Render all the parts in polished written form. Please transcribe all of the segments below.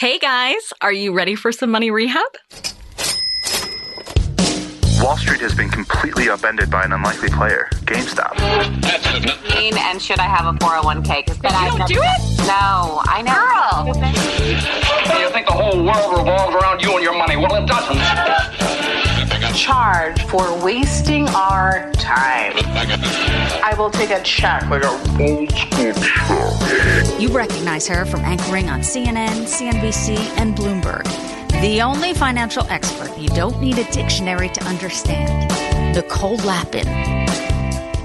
Hey guys, are you ready for some money rehab? Wall Street has been completely upended by an unlikely player, GameStop. And should I have a 401k? But you don't do it? No, I know. Girl! You think the whole world revolves around you and your money? Well, it doesn't. Charge for wasting our time. I will take a check like a old school check. You recognize her from anchoring on CNN, CNBC, and Bloomberg. The only financial expert you don't need a dictionary to understand. Nicole Lapin.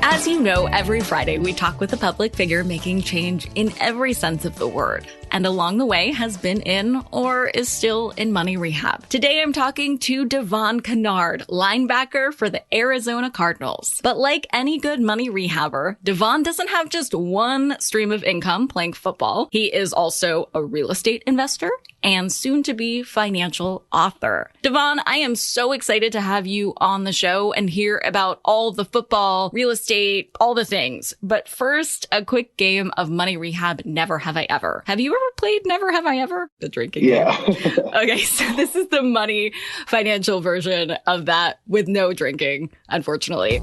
As you know, every Friday we talk with a public figure making change in every sense of the word, and along the way has been in or is still in money rehab. Today I'm talking to Devon Kennard, linebacker for the Arizona Cardinals. But like any good money rehabber, Devon doesn't have just one stream of income playing football. He is also a real estate investor and soon-to-be financial author. Devon, I am so excited to have you on the show and hear about all the football, real estate, all the things. But first, a quick game of money rehab, Never Have I Ever. Have you ever played Never Have I Ever? The drinking game. Okay, so this is the money financial version of that with no drinking, unfortunately.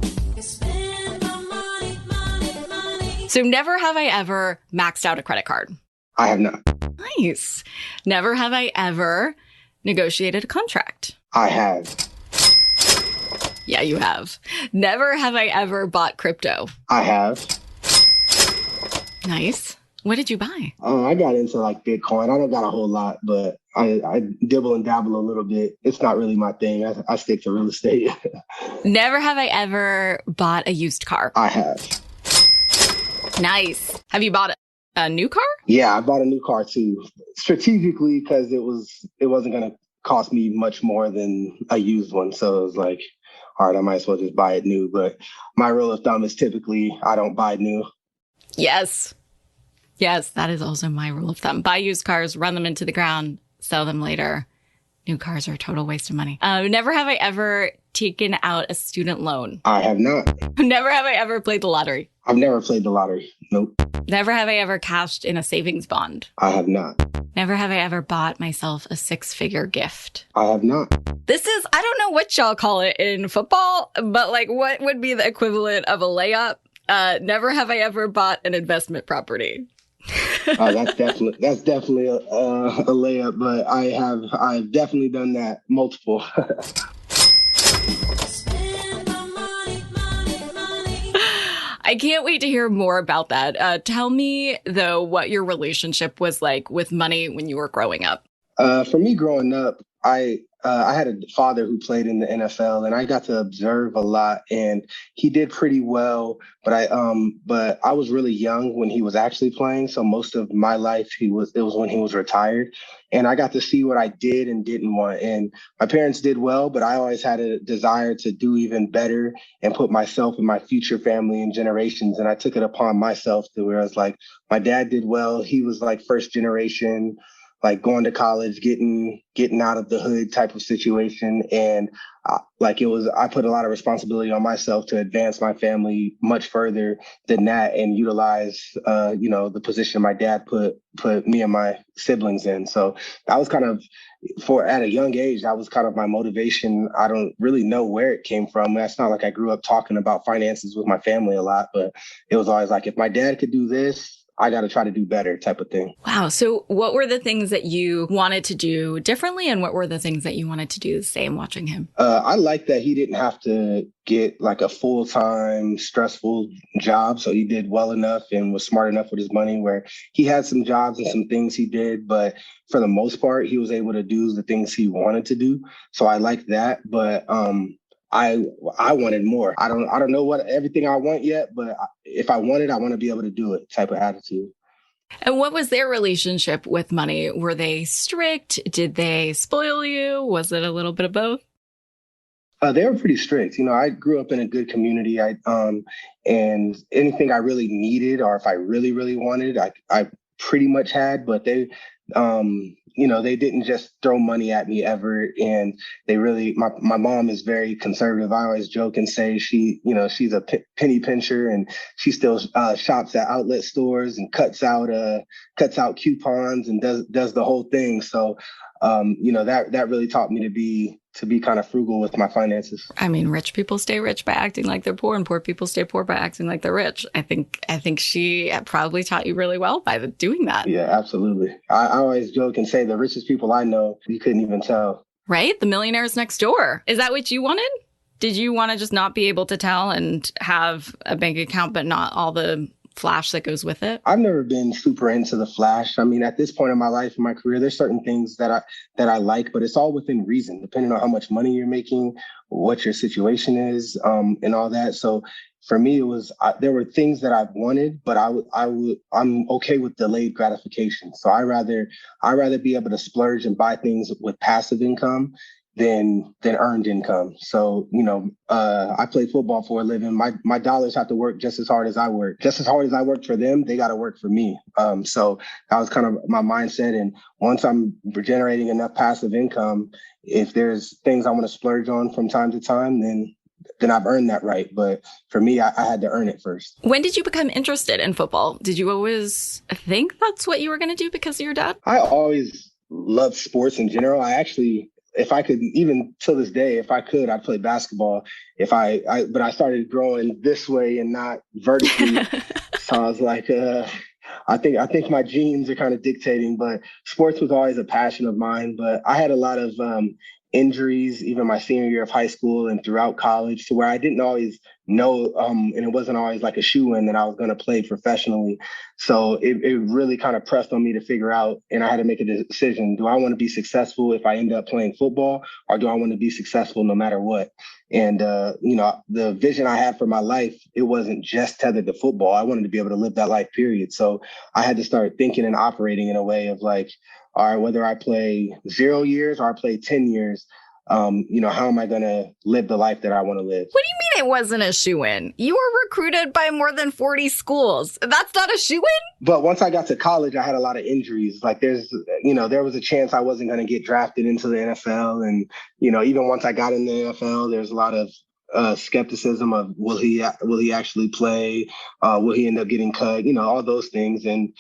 So never have I ever maxed out a credit card. I have not. Nice. Never have I ever negotiated a contract. I have. Yeah, you have. Never have I ever bought crypto. I have. Nice. What did you buy? I got into like Bitcoin. I don't got a whole lot, but I dibble and dabble a little bit. It's not really my thing. I stick to real estate. Never have I ever bought a used car. I have. Nice. Have you bought a new car? Yeah, I bought a new car too, strategically because it wasn't going to cost me much more than a used one. So it was like, all right, I might as well just buy it new. But my rule of thumb is typically I don't buy new. Yes. Yes, that is also my rule of thumb. Buy used cars, run them into the ground, sell them later. New cars are a total waste of money. Never have I ever taken out a student loan. I have not. Never have I ever played the lottery. I've never played the lottery. Nope. Never have I ever cashed in a savings bond. I have not. Never have I ever bought myself a 6-figure gift. I have not. This is, I don't know what y'all call it in football, but like what would be the equivalent of a layup? Never have I ever bought an investment property. That's definitely a layup, but I've definitely done that multiple. I can't wait to hear more about that. Tell me, though, what your relationship was like with money when you were growing up. For me growing up, I had a father who played in the NFL, and I got to observe a lot, and he did pretty well. But I was really young when he was actually playing, so most of my life it was when he was retired, and I got to see what I did and didn't want. And my parents did well, but I always had a desire to do even better and put myself and my future family and generations. And I took it upon myself to where I was like, my dad did well; he was like first generation, like going to college, getting out of the hood type of situation. And I put a lot of responsibility on myself to advance my family much further than that and utilize, the position my dad put me and my siblings in. So that was kind of, at a young age, that was kind of my motivation. I don't really know where it came from. It's not like I grew up talking about finances with my family a lot, but it was always like, if my dad could do this, I got to try to do better type of thing. Wow. So what were the things that you wanted to do differently? And what were the things that you wanted to do the same watching him? I like that he didn't have to get like a full-time stressful job. So he did well enough and was smart enough with his money where he had some jobs and some things he did. But for the most part, he was able to do the things he wanted to do. So I like that. But I wanted more. I don't know what everything I want yet, but if I want it, I want to be able to do it type of attitude. And what was their relationship with money? Were they strict? Did they spoil you? Was it a little bit of both? They were pretty strict. I grew up in a good community. And anything I really needed or if I really, really wanted, I pretty much had, but they They didn't just throw money at me ever. And they really, my mom is very conservative. I always joke and say she's a penny pincher, and she still shops at outlet stores and cuts out coupons and does the whole thing. So, that really taught me to be kind of frugal with my finances. I mean, rich people stay rich by acting like they're poor, and poor people stay poor by acting like they're rich. I think she probably taught you really well by doing that. Yeah, absolutely. I always joke and say the richest people I know, you couldn't even tell. Right? The millionaires next door. Is that what you wanted? Did you want to just not be able to tell and have a bank account, but not all the flash that goes with it? I've never been super into the flash. I mean, at this point in my life, in my career, there's certain things that I like, but it's all within reason, depending on how much money you're making, what your situation is, and all that. So for me, it was there were things that I've wanted, but I'm okay with delayed gratification. So I rather be able to splurge and buy things with passive income than earned income. So, I play football for a living. My dollars have to work just as hard as I work. Just as hard as I work for them, they got to work for me. So that was kind of my mindset. And once I'm generating enough passive income, if there's things I want to splurge on from time to time, then I've earned that right. But for me, I had to earn it first. When did you become interested in football? Did you always think that's what you were going to do because of your dad? I always loved sports in general. If I could, even till this day, if I could, I'd play basketball. But I started growing this way and not vertically. So I was like, I think my genes are kind of dictating, but sports was always a passion of mine. But I had a lot of injuries, even my senior year of high school and throughout college, to where I didn't always know, and it wasn't always like a shoo-in that I was going to play professionally. So it really kind of pressed on me to figure out, and I had to make a decision. Do I want to be successful if I end up playing football, or do I want to be successful no matter what? And, the vision I had for my life, it wasn't just tethered to football. I wanted to be able to live that life, period. So I had to start thinking and operating in a way of like, all right, whether I play 0 years or I play 10 years, how am I going to live the life that I want to live? What do you mean it wasn't a shoo-in? You were recruited by more than 40 schools. That's not a shoo-in? But once I got to college, I had a lot of injuries. Like there was a chance I wasn't going to get drafted into the NFL. And, even once I got in the NFL, there's a lot of skepticism of will he actually play? Will he end up getting cut? All those things. And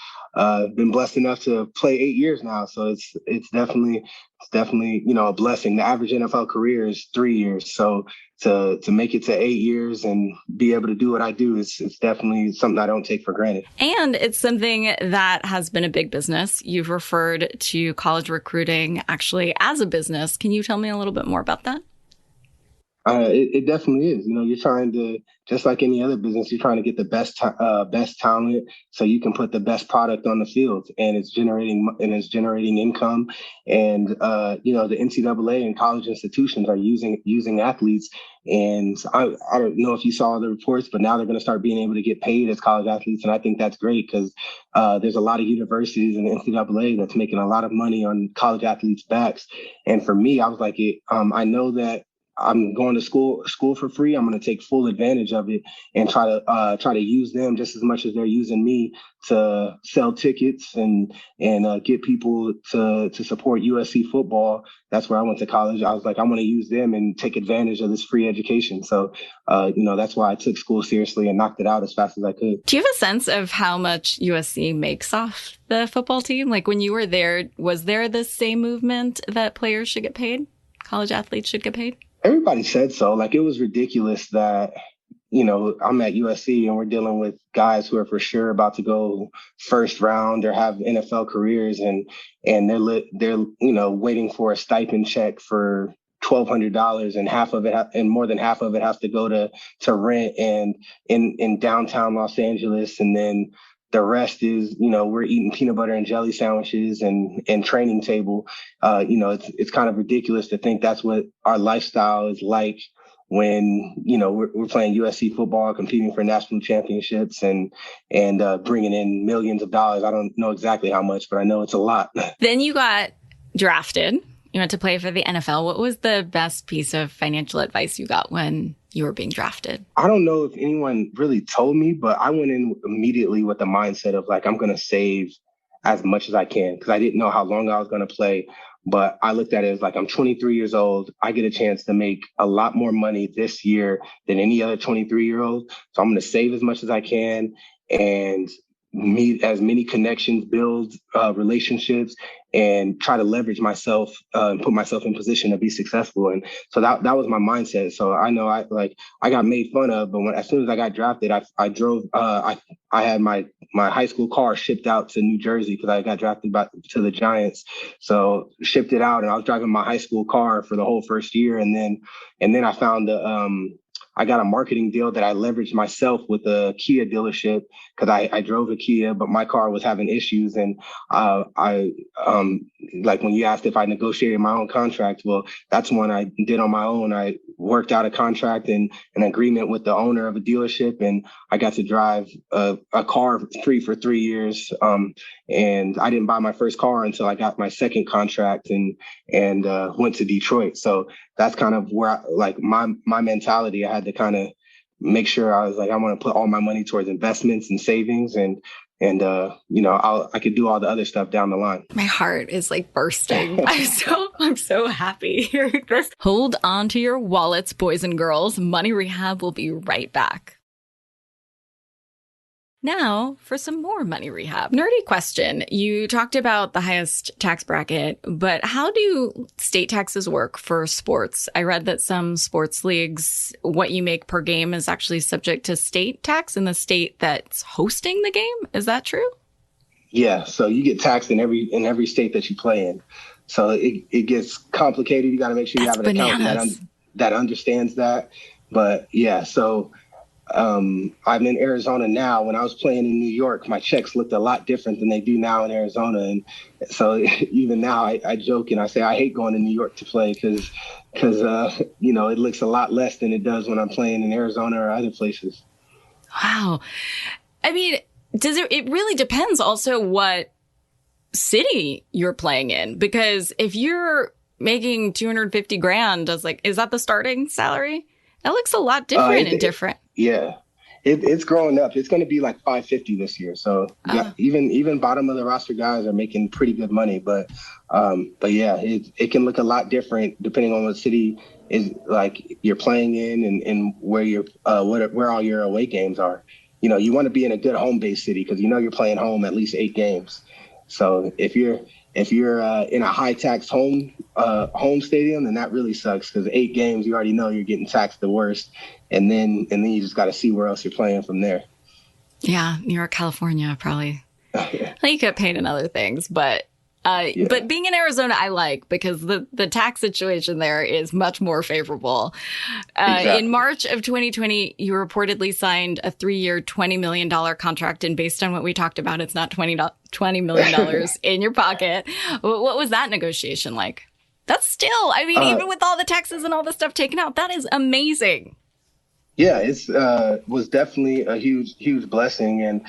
been blessed enough to play 8 years now. So it's definitely a blessing. The average NFL career is 3 years. So to make it to 8 years and be able to do what I do it's definitely something I don't take for granted. And it's something that has been a big business. You've referred to college recruiting actually as a business. Can you tell me a little bit more about that? It definitely is. You're trying to, just like any other business, you're trying to get the best talent so you can put the best product on the field, and it's generating income. And the NCAA and college institutions are using athletes. And I don't know if you saw the reports, but now they're going to start being able to get paid as college athletes, and I think that's great because there's a lot of universities in the NCAA that's making a lot of money on college athletes' backs. And for me, I was like, I know that I'm going to school for free. I'm going to take full advantage of it and try to use them just as much as they're using me to sell tickets and get people to support USC football. That's where I went to college. I was like, I want to use them and take advantage of this free education. So, that's why I took school seriously and knocked it out as fast as I could. Do you have a sense of how much USC makes off the football team? Like when you were there, was there the same movement that players should get paid? College athletes should get paid? Everybody said so. Like, it was ridiculous that, I'm at USC and we're dealing with guys who are for sure about to go first round or have NFL careers, and they're waiting for a stipend check for $1,200, and half of it and more than half of it has to go to rent and in downtown Los Angeles, and then the rest is, we're eating peanut butter and jelly sandwiches and training table. It's kind of ridiculous to think that's what our lifestyle is like when, we're playing USC football, competing for national championships and bringing in millions of dollars. I don't know exactly how much, but I know it's a lot. Then you got drafted. You went to play for the NFL. What was the best piece of financial advice you got when you were being drafted? I don't know if anyone really told me, but I went in immediately with the mindset of like, I'm going to save as much as I can because I didn't know how long I was going to play. But I looked at it as like, I'm 23 years old. I get a chance to make a lot more money this year than any other 23-year-old. So I'm going to save as much as I can and meet as many connections, build relationships, and try to leverage myself and put myself in position to be successful. And so that was my mindset. So I know I got made fun of, but as soon as I got drafted, I drove. I had my high school car shipped out to New Jersey because I got drafted to the Giants. So shipped it out, and I was driving my high school car for the whole first year, and then I found I got a marketing deal that I leveraged myself with a Kia dealership because I drove a Kia, but my car was having issues. And like when you asked if I negotiated my own contract, well, that's one I did on my own. I worked out a contract and an agreement with the owner of a dealership, and I got to drive a car free for 3 years. And I didn't buy my first car until I got my second contract and went to Detroit. So that's kind of where my mentality. I had to kind of make sure I was like, I want to put all my money towards investments and savings and I could do all the other stuff down the line. My heart is like bursting. I'm so happy hearing this. Hold on to your wallets, boys and girls. Money Rehab will be right back. Now for some more Money Rehab. Nerdy question. You talked about the highest tax bracket, but how do state taxes work for sports? I read that some sports leagues, what you make per game is actually subject to state tax in the state that's hosting the game. Is that true? Yeah. So you get taxed in every state that you play in. So it gets complicated. You got to make sure you have an accountant that understands that. But yeah, so I'm in Arizona now. When I was playing in New York, my checks looked a lot different than they do now in Arizona. And so even now I joke and I say I hate going to New York to play because it looks a lot less than it does when I'm playing in Arizona or other places. Wow. I mean, it really depends also what city you're playing in, because if you're making $250,000 is that the starting salary? That looks a lot different and different. Yeah, it's growing up. It's going to be like $550 this year. So even bottom of the roster guys are making pretty good money. But yeah, it can look a lot different depending on what city is like you're playing in and where where all your away games are. You want to be in a good home base city because you're playing home at least 8 games. So if you're in a high tax home stadium, then that really sucks because 8 games, you already know you're getting taxed the worst. And then you just got to see where else you're playing from there. Yeah. New York, California, probably. You get paid in other things, but being in Arizona, I like because the tax situation there is much more favorable. Exactly. In March of 2020, you reportedly signed a 3-year, $20 million contract. And based on what we talked about, it's not $20 million in your pocket. What was that negotiation like? That's still, even with all the taxes and all the stuff taken out, that is amazing. Yeah, it was definitely a huge blessing. And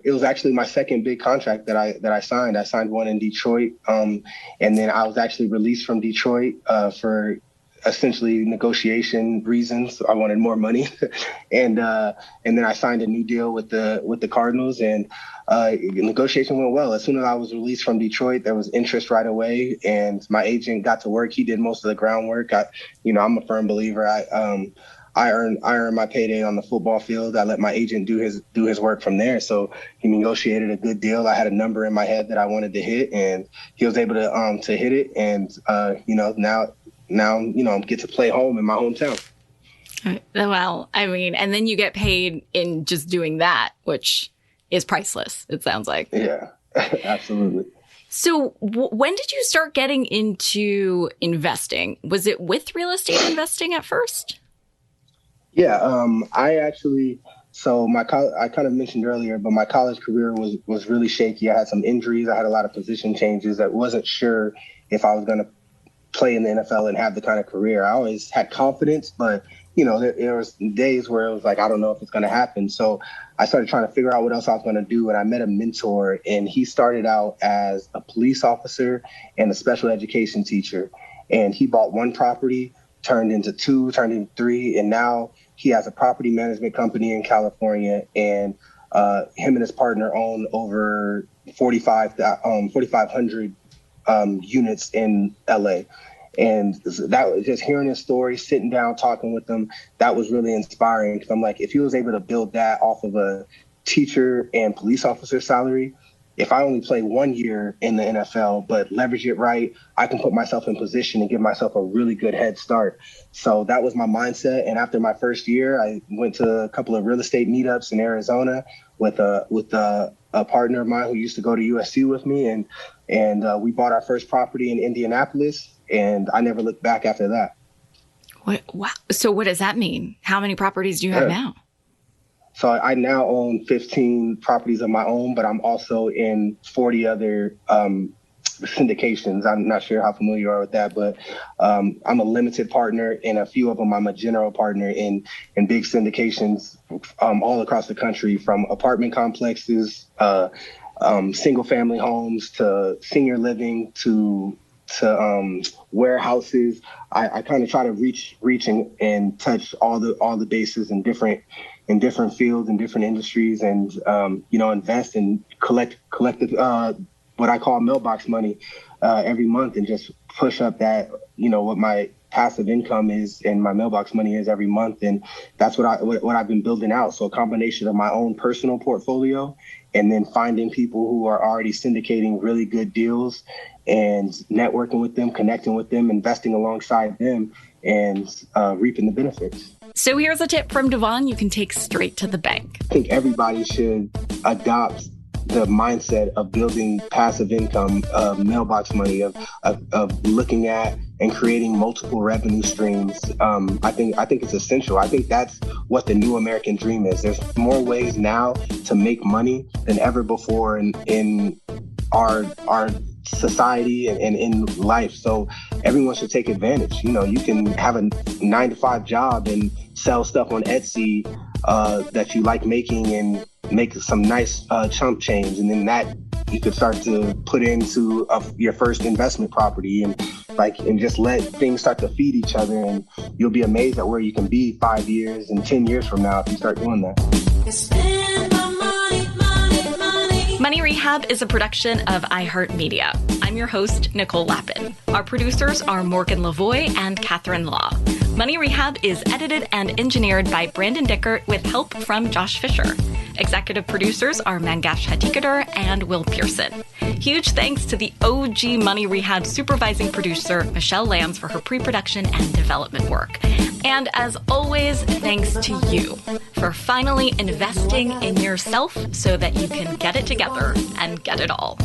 it was actually my second big contract that I signed. I signed one in Detroit. And then I was actually released from Detroit for essentially negotiation reasons. I wanted more money. And then I signed a new deal with the Cardinals, and negotiation went well. As soon as I was released from Detroit, there was interest right away, and my agent got to work. He did most of the groundwork. I'm a firm believer. I earn my payday on the football field. I let my agent do his work from there. So he negotiated a good deal. I had a number in my head that I wanted to hit, and he was able to hit it. And now get to play home in my hometown. Well, and then you get paid in just doing that, which is priceless. It sounds like. Yeah, absolutely. So when did you start getting into investing? Was it with real estate investing at first? Yeah, I kind of mentioned earlier, but my college career was really shaky. I had some injuries. I had a lot of position changes. I wasn't sure if I was going to play in the NFL and have the kind of career. I always had confidence, but there was days where it was like, I don't know if it's going to happen. So I started trying to figure out what else I was going to do. And I met a mentor, and he started out as a police officer and a special education teacher. And he bought one property, turned into 2, turned into 3. And now he has a property management company in California, and him and his partner own over 4,500 units in LA. And that was just hearing his story, sitting down, talking with him. That was really inspiring. Because I'm like, if he was able to build that off of a teacher and police officer salary, if I only play 1 year in the NFL, but leverage it right, I can put myself in position and give myself a really good head start. So that was my mindset. And after my first year, I went to a couple of real estate meetups in Arizona with a partner of mine who used to go to USC with me. And we bought our first property in Indianapolis. And I never looked back after that. Wow. So what does that mean? How many properties do you have now? So I now own 15 properties of my own, but I'm also in 40 other syndications. I'm not sure how familiar you are with that, but I'm a limited partner in a few of them. I'm a general partner in big syndications all across the country, from apartment complexes, single family homes, to senior living, to warehouses. I kind of try to reach and touch all the bases in different fields and different industries, and invest and collect what I call mailbox money every month, and just push up that what my passive income is and my mailbox money is every month. And that's what I've been building out. So a combination of my own personal portfolio, and then finding people who are already syndicating really good deals and networking with them, connecting with them, investing alongside them, and reaping the benefits. So here's a tip from Devon you can take straight to the bank. I think everybody should adopt the mindset of building passive income, mailbox money, of looking at and creating multiple revenue streams. I think it's essential. I think that's what the new American dream is. There's more ways now to make money than ever before in our society and in life. So everyone should take advantage. You can have a 9-to-5 job and sell stuff on Etsy that you like making, and make some nice chump change, and then that you could start to put into your first investment property, and just let things start to feed each other, and you'll be amazed at where you can be 5 years and 10 years from now if you start doing that. Money Rehab is a production of iHeartMedia. I'm your host, Nicole Lappin. Our producers are Morgan Lavoie and Catherine Law. Money Rehab is edited and engineered by Brandon Dickert with help from Josh Fisher. Executive producers are Mangesh Hattikudur and Will Pearson. Huge thanks to the OG Money Rehab supervising producer, Michelle Lambs, for her pre-production and development work. And as always, thanks to you for finally investing in yourself so that you can get it together and get it all.